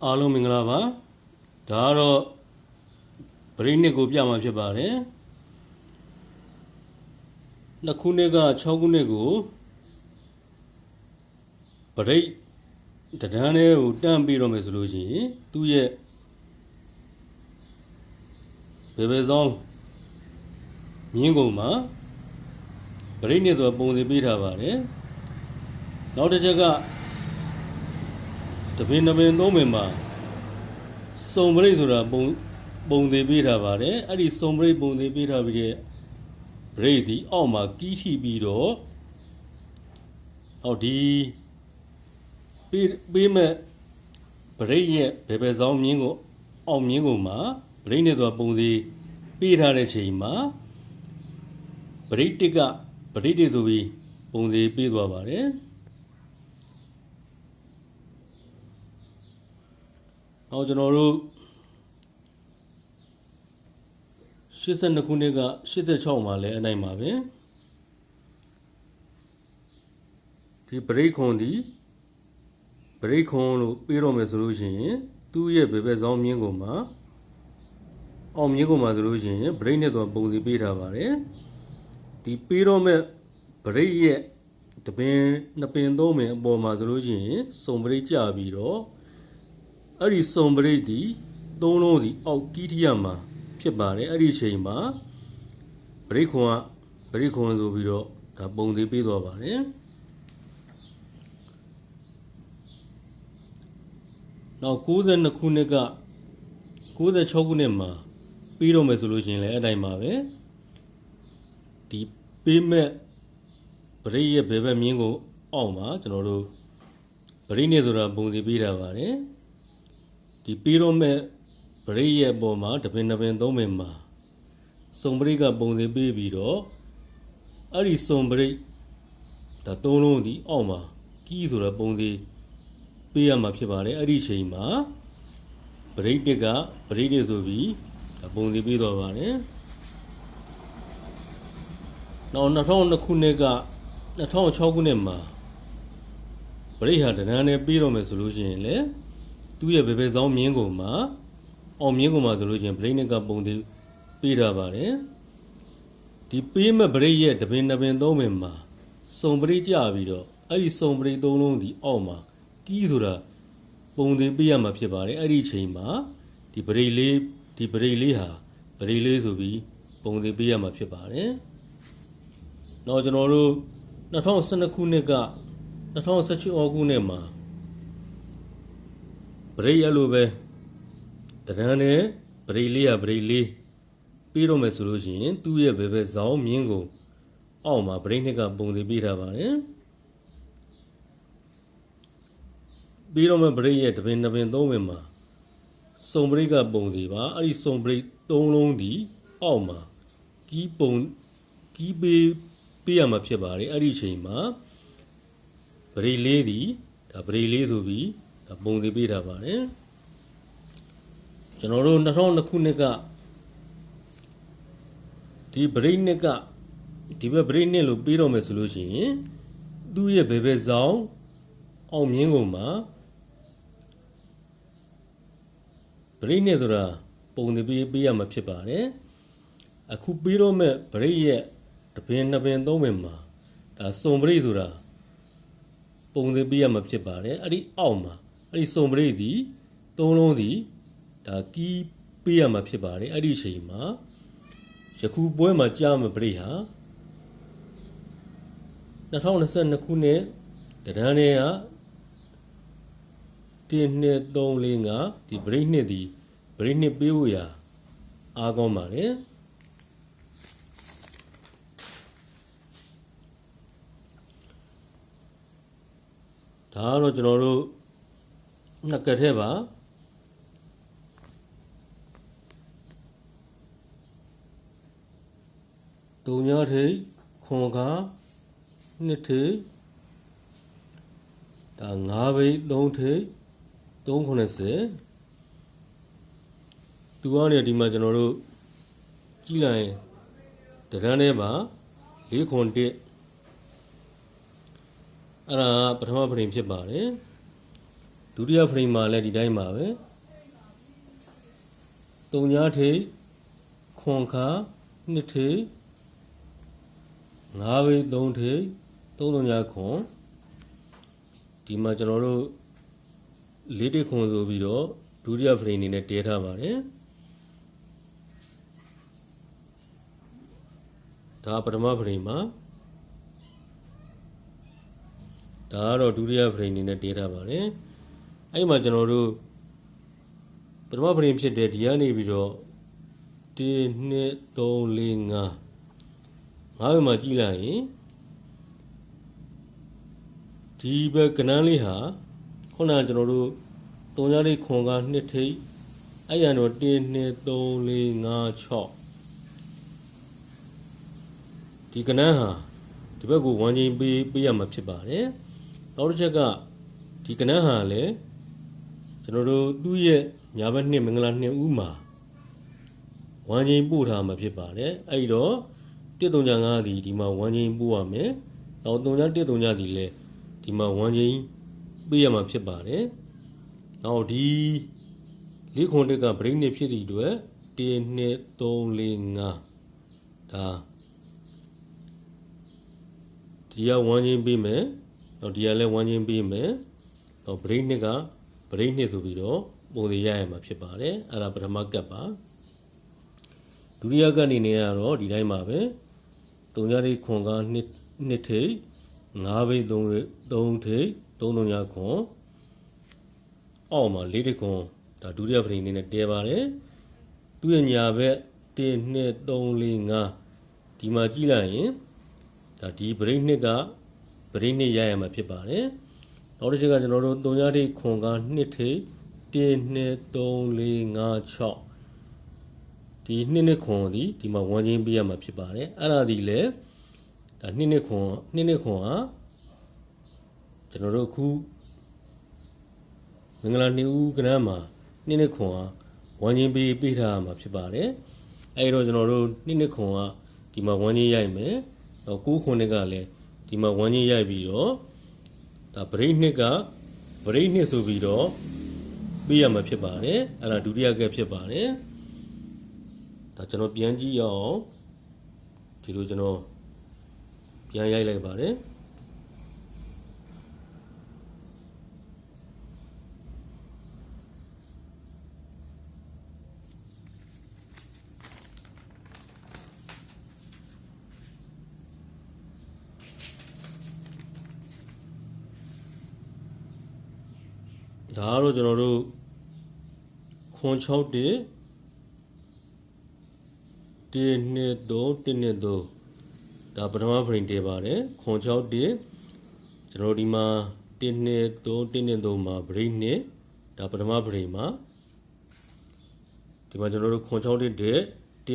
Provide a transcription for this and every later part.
အားလုံးမင်္ဂလာပါဒါကတော့ပရိနှစ်ကိုပြမှာဖြစ်ပါတယ်နှစ်ခုနှစ်က6ခုနှစ်ကိုပရိတဒန်းလေးကိုတန့်ပြီးတော့မယ်ဆိုလို့ရှိရင်သူ့ရဲ့ဘယ်ဆောင်မြင်းကုန်မှာပရိနှစ်ဆိုပုံစံပေးထားပါတယ်နောက်တစ်ချက်ကတပင်သုံးပင်မှာစုံပရိတ်ဆိုတာပုံသေးပေးထားပါတယ်အဲ့ဒီစုံပရိတ်ပုံသေးပေးထားပြီးတဲ့ပရိတ်ဒီအောက်မှာကီးထိပြီးတော့ဟောဒီပေးမဲ့ပရိတ်ရဲ့ဘယ်ဆောင်မြင်းကိုအောက်မြင်းကိုမှာပရိတ်နဲ့ဆိုတာပုံသေးပေးထားတဲ့ချိန်မှာပရိတ်တစ်ကပရိတ်တွေဆိုပြီးပုံသေးပေးသွားပါတယ်အော်ကျွန်တော်တို့82ခုနှစ်က86မှာလည်းအနိုင်ပါပဲဒီဘရိတ်ခွန်ဒီဘရိတ်ခွန်လို့ပြေးတော့မယ်ဆိုလို့ရှိရင်သူ့ရဲ့ဘယ်ဘက်ဆောင်မြင်းကုန်မှာအောင်မြင်းကုန်မှာဆိုလို့ရှိရင်ဘရိတ်နဲ့တော့ပုံစီပေးထားပါတယ်ဒီပြေးတော့မဲ့ဘရိတ်ရဲ့တပင်နှစ်ပင်သုံးပင်အပေါ်မှာဆိုလို့ရှိရင်စုံဘရိတ်ကျပြီးတော့အဲ့ဒီစုံပရိတ်ဒီသုံးလုံးဒီအောက်ကီးထီရမှာဖြစ်ပါတယ်အဲ့ဒီချိန်မှာပရိခွန်ဆိုပြီးတော့ဒါပုံသေးပေးသွားပါတယ်နောက်92ခုနှစ်က96ခုနှစ်မှာပြီးတော့မယ်ဆိုလို့ရှိရင်လည်းအဲ့တိုင်းပါပဲဒီပေးမဲ့ပရိရဲ့ဘယ်ဘက်မြင်းကိုအောက်မှာကျွန်တော်တို့ပရိနဲ့ဆိုတာပုံသေးပေးထားပါတယ်ဒီပြီးတော့မဲ့ပရိရဲ့ပေါ်မှာတပင်သုံးပင်မှာစုံပရိကပုံစံပေးပြီးတော့အဲ့ဒီစုံပရိဒါသုံးလုံးဒီအောက်မှာကီးဆိုတဲ့ပုံစံပေးရမှာဖြစ်ပါတယ်အဲ့ဒီချိန်မှာပရိတစ်ကပရိတွေဆိုပြီးပုံစံပေးတော့ပါတယ်နောက်2002ခုနှစ်က2006ခုနှစ်မှာပရိဟာတန်းနဲ့ပြီးတော့မယ်ဆိုလို့ရှိရင်လေသူ့ရဲ့ဘယ်ဘက်ဆောင်မြင်းကုန်မှာအောင်မြင်းကုန်မှာဆိုလို့ရှိရင်ဘရိတ်နဲ့ကပုံသေးပေးထားပါတယ်ဒီပေးမဲ့ပရိတ်ရဲ့တပင်သုံးပင်မှာစုံပရိတ်ကြပြီးတော့အဲ့ဒီစုံပရိတ်သုံးလုံးဒီအောက်မှာကီးဆိုတာပုံသေးပေးရမှာဖြစ်ပါတယ်အဲ့ဒီချိန်မှာဒီပရိတ်လေးဟာပရိတ်လေးဆိုပြီးပုံသေးပေးရမှာဖြစ်ပါတယ်နောက်ကျွန်တော်တို့2012ခုနှစ်က2016ခုနှစ်မှာပရိတ်ရလို့ပဲတရံနဲ့ပရိတ်လေးပြီးတော့မယ်ဆိုလို့ရှိရင်သူ့ရဲ့ဘယ်ဘက်ဆောင်မြင်းကိုအောက်မှာပရိတ်နှစ်ကပုံသေးပေးထားပါတယ်ပြီးတော့မှပရိတ်ရဲ့တပင်သုံးပင်မှာစုံပရိတ်ကပုံသေးပါအဲ့ဒီစုံပရိတ်သုံးလုံးဒီအောက်မှာကီးပေးရမှာဖြစ်ပါတယ်အဲ့ဒီချိန်မှာပရိတ်လေးဒီဒါပရိတ်လေးဆိုပြီးဒါပုံသေးပေးထားပါတယ်ကျွန်တော်တို့2002ခုနှစ်ကဒီဘရိတ်နှစ်ကဒီဘက်ဘရိတ်နှစ်လို့ပြီးတော့မယ်ဆိုလို့ရှိရင်သူ့ရဲ့ဘယ်ဘက်ဆောင်အောင်မြင်းကုန်မှာဘရိတ်နှစ်ဆိုတာပုံသေးပေးရမှာဖြစ်ပါတယ်အခုပြီးတော့မဲ့ဘရိတ်ရဲ့တပင်နှစ်ပင်သုံးပင်မှာဒါစုံပရိတ်ဆိုတာပုံသေးပေးရမှာဖြစ်ပါတယ်အဲ့ဒီအောက်မှာအဲ့ဒီစုံပရိတ်ဒီသုံးလုံးဒီဒါကီးပေးရမှာဖြစ်ပါတယ်အဲ့ဒီအချိန်မှာယခုပွဲမှာကြားမပရိဟာ2022ခုနှစ်တရန်နဲ့က1 2 3 4 5ဒီပရိနှစ်ဒီပရိနှစ်ပေးဖို့ရာအားကောင်းပါတယ်ဒါကတော့ကျွန်တော်တို့နှစ်ကထဲပါတုံညာထိခွန်ကားနှစ်ထိဒါ9ဘိတ်3ထိ390သူကနေဒီမှာကျွန်တော်တို့ကြည့်လိုက်တရန်းထဲမှာ4ခွန်1အဲ့ဒါပထမပရင်ဖြစ်ပါတယ်ဒ ဒုတိယ frame မှာလည်းဒီတိုင်းပါပဲ3ညထိပ်ခွန်ခါ2ထိပ်5ဘိတ်3ထိပ်3ညခွန်ဒီမှာကျွန်တော်တို့4တိခွန်ဆိုပြီးတော့ဒုတိယ frame အနေနဲ့တည်ထားပါတယ်ဒါပထမ frame မှာဒါကတော့ဒုတိယ frame အနေနဲ့တည်ထားပါတယ်အဲ့မှာကျွန်တော်တို့ပထမ frame ဖြစ်တဲ့ဒီကနေပြီးတော့1 2 3 4 5 5ဘက်မှာကြည့်လိုက်ရင်ဒီဘက်ကနန်းလေးဟာခုနကကျွန်တော်တို့3ညလေးခွန်က2ထိပ်အဲ့ရတော့1 2 3 4 5 6ဒီကနန်းဟာဒီဘက်ကို1ချိန်ပေးရမှာဖြစ်ပါတယ်နောက်တစ်ချက်ကဒီကနန်းဟာလည်းကျွန်တော်တို့သူ့ရဲ့ညာဘက်နှစ်မင်္ဂလာ2ဦးမှာ1ချိန်ပို့ထားမှာဖြစ်ပါတယ်အဲ့တော့135ဒီဒီမှာ1ချိန်ပို့ရမယ်နောက်3.1.3ဒီလည်းဒီမှာ1ချိန်ပေးရမှာဖြစ်ပါတယ်နောက်ဒီလေးခွန်တက်က break နဲ့ဖြစ်သည့်အတွက်1 2 3 4 5ဒါဒီက1ချင်းပေးမယ်နောက်ဒီကလည်း1ချင်းပေးမယ်နောက် break နှစ်က break နှစ်ဆိုပြီးတော့ပုံစံရရမှာဖြစ်ပါတယ်အဲ့ဒါပထမကပ်ပါဒုတိယကပ်အနေနဲ့ကတော့ဒီတိုင်းပါပဲ3ညလေးခွန်က2ထိပ်5ဘိတ်3ထိပ်3ညခွန်အောက်မှာ4တိခွန်ဒါဒုတိယ frame အနေနဲ့တည်ပါတယ်သူ့ရဲ့ညာဘက်1 2 3 4 5ဒီမှာကြည့်လိုက်ရင်ဒါဒီ break နှစ်က break နှစ်ရရမှာဖြစ်ပါတယ်နောက်တစ်ချက်ကကျွန်တော်တို့3ညထိပ်ခွန်က2ထိပ်1 2 3 4 5 6ဒီ2နှစ်ခွန်ဒီမှာ1ချင်းပေးရမှာဖြစ်ပါတယ်အဲ့ဒါဒီလေဒါ2နှစ်ခွန်ဟာကျွန်တော်တို့အခုမင်္ဂလာ2ဦးကနန်းမှာ2နှစ်ခွန်ဟာ1ချင်းပေးထားမှာဖြစ်ပါတယ်အဲ့တော့ကျွန်တော်တို့2နှစ်ခွန်ဟာဒီမှာ1ချင်းရိုက်မယ်နောက်9ခွန်နှစ်ကလည်းဒီမှာ1ချင်းရိုက်ပြီးတော့ဒါ break နှစ်က break နှစ်ဆိုပြီးတော့ပေးရမှာဖြစ်ပါတယ်အဲ့ဒါဒုတိယကဖြစ်ပါတယ်ဒါကျွန်တော်ပြန်ကြည့်ရအောင်ဒီလိုကျွန်တော်ပြန်ရိုက်လိုက်ပါတယ်ဒါကတော့ကျွန်တော်တို့ခွန်6တိ1 2 3 1 2 3ဒါပထမ frame တည်ပါတယ်ခွန်6တိကျွန်တော်ဒီမှာ1 2 3 1 2 3မှာ break နှစ်ဒါပထမ frame မှာဒီမှာကျွန်တော်တို့ခွန်6တိတဲ့1 2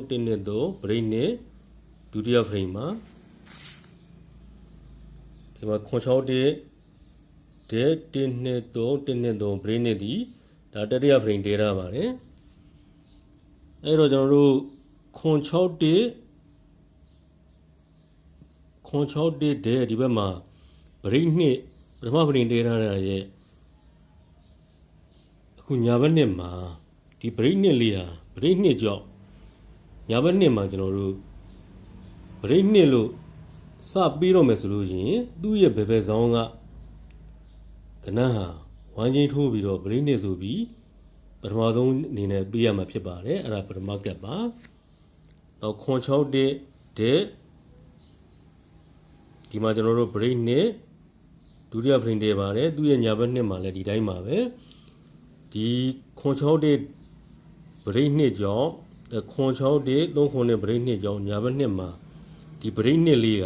3 1 2 3 break နှစ်ဒုတိယ frame မှာဒီမှာခွန်6တိတဲ့1 2 3 1 2 3 break နှစ်ဒီဒါတတိယ frame တည်ထားပါတယ်အဲ့တော့ကျွန်တော်တို့ခွန်6တိတဲ့ဒီဘက်မှာ break နှစ်ပထမ frame တည်ထားတာရဲ့အခုညာဘက်နှစ်မှာဒီ break နှစ်လေးဟာ break နှစ်ကြောင့်ညာဘက်နှစ်မှာကျွန်တော်တို့ break နှစ်လို့စပြီးတော့မယ်ဆိုလို့ရှိရင်သူ့ရဲ့ဘယ်ဘက်ဆောင်ကကနန်းဟာ1ချင်းထိုးပြီးတော့ break နှစ်ဆိုပြီးပထမဆုံးအနေနဲ့ပေးရမှာဖြစ်ပါတယ်အဲ့ဒါပထမကပ်ပါနောက်ခွန်6တဲ့ဒီမှာကျွန်တော်တို့ break နှစ်ဒုတိယ frame တည်ပါတယ်သူ့ရဲ့ညာဘက်နှစ်မှာလည်းဒီတိုင်းပါပဲဒီခွန်6တဲ့ break နှစ်ကြောင့်ခွန်6တဲ့3ခွန်နဲ့ break နှစ်ကြောင့်ညာဘက်နှစ်မှာဒီ break နှစ်လေးက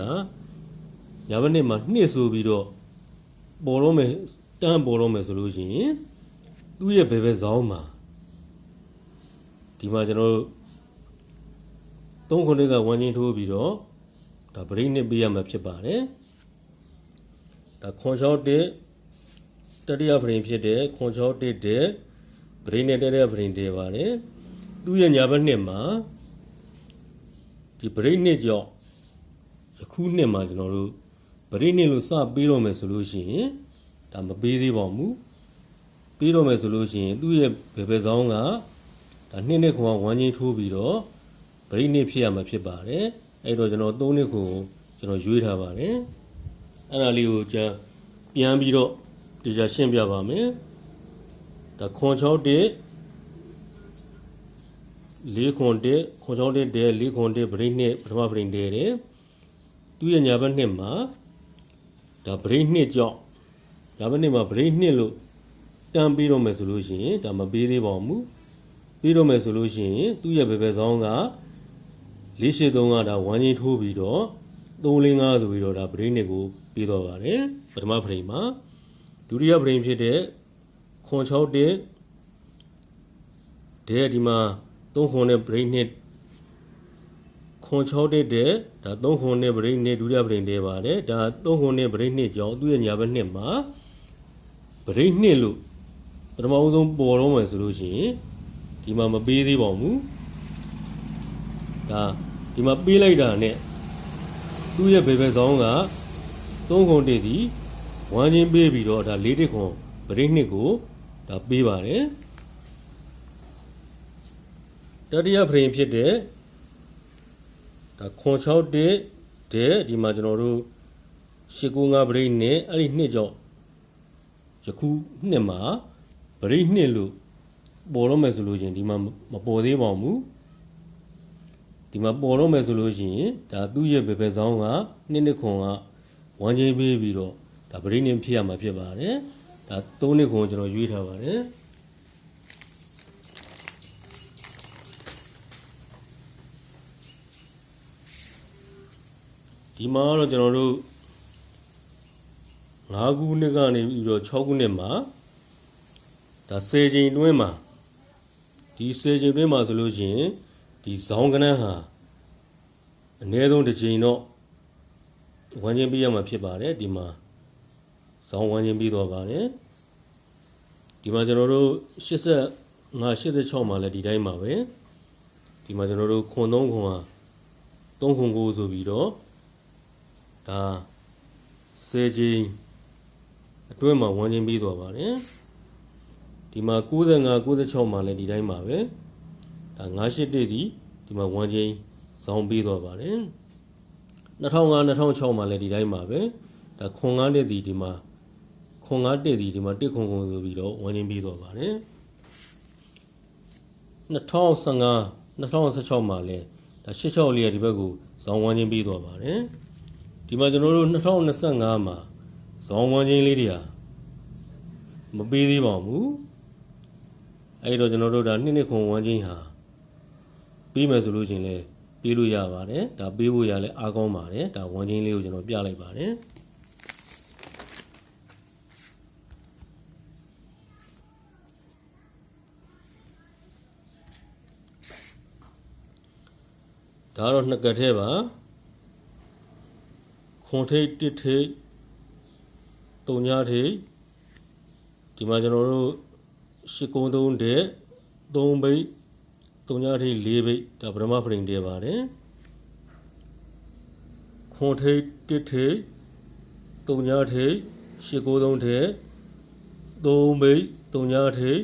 ညာဘက်နှစ်မှာနှစ်ဆိုပြီးတော့ပေါ်တော့မယ်တန်းပေါ်တော့မယ်ဆိုလို့ရှိရင်သူ့ရဲ့ဘယ်ဘက်ဆောင်မှာဒီမှာကျွန်တော်တို့3ခွန်တွေက1ချင်းထိုးပြီးတော့ဒါ break နှစ်ပေးရမှာဖြစ်ပါတယ်ဒါခွန်6တဲ့တတိယ frame ဖြစ်တဲ့ခွန်6တဲ့ break နှစ်တတိယ frame တည်ပါတယ်သူ့ရဲ့ညာဘက်နှစ်မှာဒီ break နှစ်ကြောင့်ယခုနှစ်မှာကျွန်တော်တို့ break နှစ်လို့စပေးတော့မယ်ဆိုလို့ရှိရင်ဒါမပေးသေးပါဘူး ပြီးတော့မယ်ဆိုလို့ရှိရင်သူ့ရဲ့ဘယ်ဘက်ဆောင်ကဒါ2နှစ်ခွန်ကဝမ်းချင်းထိုးပြီးတော့ပရိနှစ်ဖြစ်ရမှာဖြစ်ပါတယ်အဲ့တော့ကျွန်တော်3နှစ်ခွန်ကိုကျွန်တော်ရွေးထားပါတယ်အဲ့ဒါလေးကိုပြန်ပြီးတော့တရားရှင်းပြပါမယ်ဒါခွန်6တက်4ခွန်တက်ခွန်6တက်တဲ့4ခွန်တက်ပရိနှစ်ပထမပရိနှစ်တဲ့သူ့ရဲ့ညာဘက်နှစ်မှာဒါပရိနှစ်ကြောင့်ညာဘက်နှစ်မှာပရိနှစ်လို့တန်းပြီးတော့မယ်ဆိုလို့ရှိရင်ဒါမပေးသေးပါဘူးပြီးတော့မယ်ဆိုလို့ရှိရင်သူ့ရဲ့ဘယ်ဘက်ဆောင်က483ကဒါဝမ်းချင်းထိုးပြီးတော့345ဆိုပြီးတော့ဒါပရိနှစ်ကိုပြီးတော့ပါတယ်ပထမပရိမှာဒုတိယပရိဖြစ်တဲ့ခွန်6တက်တဲ့ဒီမှာ3ခွန်နဲ့ပရိနှစ်ခွန်6တက်တဲ့ဒါ3ခွန်နဲ့ပရိနှစ်ဒုတိယပရိတဲ့ပါတယ်ဒါ3ခွန်နဲ့ပရိနှစ်ကြောင့်သူ့ရဲ့ညာဘက်နှစ်မှာပရိနှစ်လို့ပထမဦးဆုံးပေါ်တော့မယ်ဆိုလို့ရှိရင်ဒီမှာမပေးသေးပါဘူးဒါဒီမှာပေးလိုက်တာနဲ့သူ့ရဲ့ဘယ်ဘက်ဆောင်က3ခွန်တက်သည်ဝမ်းချင်းပေးပြီးတော့ဒါ4တက်ခွန်ပရိနှစ်ကိုဒါပေးပါတယ်တတိယဖရင်ဖြစ်တဲ့ဒါခွန်6တက်တဲ့ဒီမှာကျွန်တော်တို့895ပရိနှစ်အဲ့ဒီနှစ်ကြောင့်ယခုနှစ်မှာပရိနှစ်လို့ပေါ်တော့မယ်ဆိုလို့ရှင်ဒီမှာမပေါ်သေးပါဘူးဒီမှာပေါ်တော့မယ်ဆိုလို့ရှိရင်ဒါသူ့ရဲ့ဘယ်ဘက်ဆောင်ကနှစ်ခွန်ကဝမ်းချင်းပေးပြီးတော့ဒါပရိနှစ်ဖြစ်ရမှာဖြစ်ပါတယ်ဒါ3နှစ်ခွန်ကျွန်တော်ရွေးထားပါတယ်ဒီမှာတော့ကျွန်တော်တို့5ခုနှစ်ကနေပြီးတော့6ခုနှစ်မှာဒါ10ချိန်တွင်းမှာဒီ10ချိန်တွင်းမှာဆိုလို့ရှိရင်ဒီဇောင်းကနန်းဟာအနည်းဆုံးတစ်ချိန်တော့ဝမ်းချင်းပြီးရမှာဖြစ်ပါတယ်ဒီမှာဇောင်းဝမ်းချင်းပြီးတော့ပါတယ်ဒီမှာကျွန်တော်တို့85မှာလည်းဒီတိုင်းပါပဲဒီမှာကျွန်တော်တို့ခွန်3ခွန်ဟာ3ခွန်9ဆိုပြီးတော့ဒါ10ချိန်အတွင်းမှာဝမ်းချင်းပြီးသွားပါတယ်ဒီမှာ95 96မှာလည်းဒီတိုင်းပါပဲဒါ98တက်ဒီဒီမှာဝမ်းချင်းဇောင်းပြီးသွားပါတယ်2005 2006မှာလည်းဒီတိုင်းပါပဲဒါခွန်9တက်ဒီဒီမှာခွန်9တက်ဒီဒီမှာ1ခွန်ခွန်ဆိုပြီးတော့ဝမ်းချင်းပြီးသွားပါတယ်2015 2016မှာလည်းဒါ86လေးရဒီဘက်ကိုဇောင်းဝမ်းချင်းပြီးသွားပါတယ်ဒီမှာကျွန်တော်တို့2025မှာဇောင်းဝမ်းချင်းလေးတွေဟာမပေးသေးပါဘူးအဲ့တော့ကျွန်တော်တို့ဒါနှစ်ခွန်ဝမ်းချင်းဟာပြီးမယ်ဆိုလို့ရှင်လဲပေးလို့ရပါတယ်ဒါပေးဖို့ရလဲအားကောင်းပါတယ်ဒါဝမ်းချင်းလေးကိုကျွန်တော်ပြလိုက်ပါတယ်ဒါတော့နှစ်ကတ်ထဲပါခွန်ထိတ်တစ်ထိတ်တုံညာထိတ်ဒီမှာကျွန်တော်တို့893တဲ့3ဘိတ်တုံညာထိတ်4ဘိတ်ဒါပထမဖရင်တဲပါတယ်ခွန်ထိတ်တစ်ထိတ်တုံညာထိတ်893တဲ့3ဘိတ်တုံညာထိတ်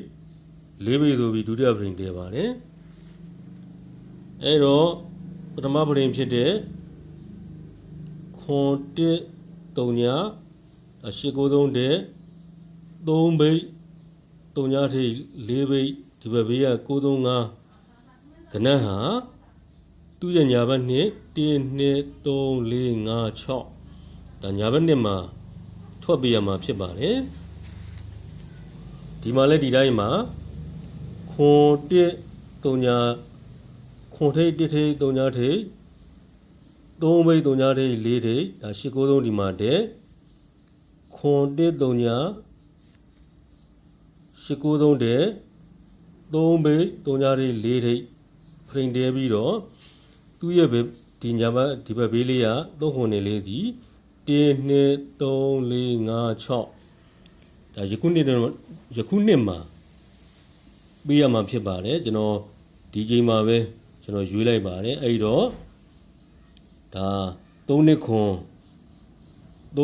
4ဘိတ်ဆိုပြီးဒုတိယဖရင်တဲပါတယ်အဲ့တော့ပထမဖရင်ဖြစ်တဲ့ခွန်တစ်တုံညာ893တဲ့3ဘိတ်တုံညာထိတ်4ဘိတ်ဒီဘက်ဘေးက935ကနန်းဟာသူ့ရဲ့ညာဘက်နှစ်1 2 3 4 5 6ဒါညာဘက်နှစ်မှာထွက်ပေးရမှာဖြစ်ပါတယ်ဒီမှာလည်းဒီတိုင်းမှာခွန်တစ်တုံညာခွန်ထိတ်တစ်ထိတ်တုံညာထိတ်3ဘိတ်တုံညာထိတ်4ထိတ်ဒါ893ဒီမှာတဲ့ခွန်တစ်တုံညာ893တဲ့3ဘိတ်တုံညာထိတ်4ထိတ်ဖရင်တဲပြီးတော့သူ့ရဲ့ဒီညာဘက်ဒီဘက်ဘေးလေးက3ခွန်နေလေးဒီ1 2 3 4 5 6ဒါယခုနှစ်မှာပေးရမှာဖြစ်ပါတယ်ကျွန်တော်ဒီချိန်မှာပဲကျွန်တော်ရွေးလိုက်ပါတယ်အဲ့တော့ဒါ3နှစ်ခွန်ဒ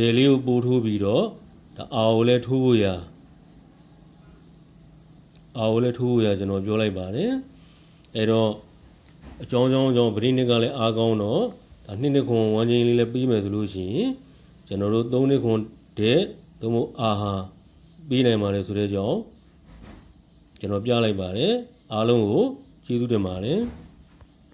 ယ်လေးကိုပို့ထိုးပြီးတော့ ဒါအာကိုလည်းထိုးဖို့ရကျွန်တော်ပြောလိုက်ပါတယ်အဲ့တော့အကြောင်းကြောင့်ပရိနိကလည်းအားကောင်းတော့ဒါ2နှစ်ခွန်ဝမ်းချင်းလေးလည်းပြီးမယ်ဆိုလို့ရှိရင်ကျွန်တော်တို့3နှစ်ခွန်တဲ့သို့မဟုတ်အာဟာပြီးနိုင်ပါလေဆိုတဲ့ကြောင့်ကျွန်တော်ပြလိုက်ပါတယ်အားလုံးကိုကျေးဇူးတင်ပါတယ်